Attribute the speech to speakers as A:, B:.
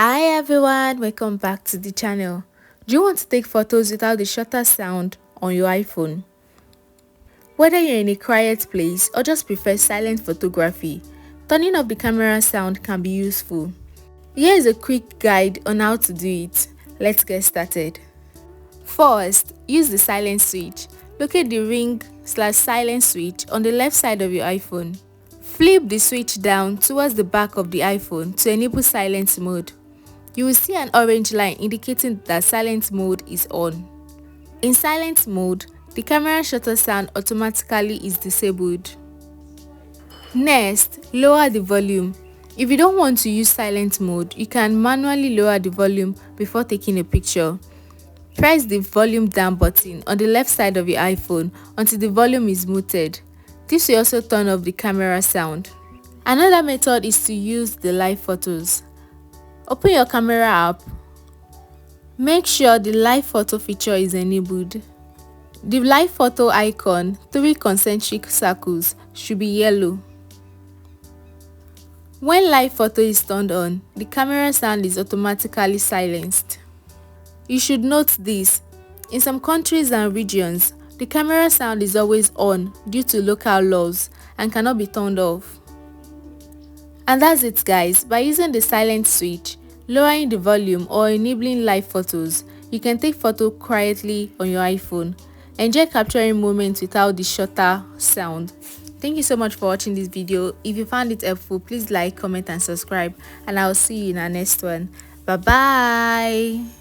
A: Hi everyone, welcome back to the channel. Do you want to take photos without the shutter sound on your iPhone? Whether you're in a quiet place or just prefer silent photography, turning off the camera sound can be useful. Here is a quick guide on how to do it. Let's get started. First, use the silent switch. Locate the ring/silent switch on the left side of your iPhone. Flip the switch down towards the back of the iPhone to enable silent mode. You will see an orange line indicating that silent mode is on. In silent mode, the camera shutter sound automatically is disabled. Next, lower the volume. If you don't want to use silent mode, you can manually lower the volume before taking a picture. Press the volume down button on the left side of your iPhone until the volume is muted. This will also turn off the camera sound. Another method is to use the live photos. Open your camera app. Make sure the live photo feature is enabled. The live photo icon, 3 concentric circles, should be yellow. When live photo is turned on, the camera sound is automatically silenced. You should note this. In some countries and regions, the camera sound is always on due to local laws and cannot be turned off. And that's it guys. By using the silent switch, lowering the volume or enabling live photos, you can take photo quietly on your iPhone. Enjoy capturing moments without the shutter sound. Thank you so much for watching this video. If you found it helpful, please like, comment and subscribe, and I'll see you in our next one. Bye bye.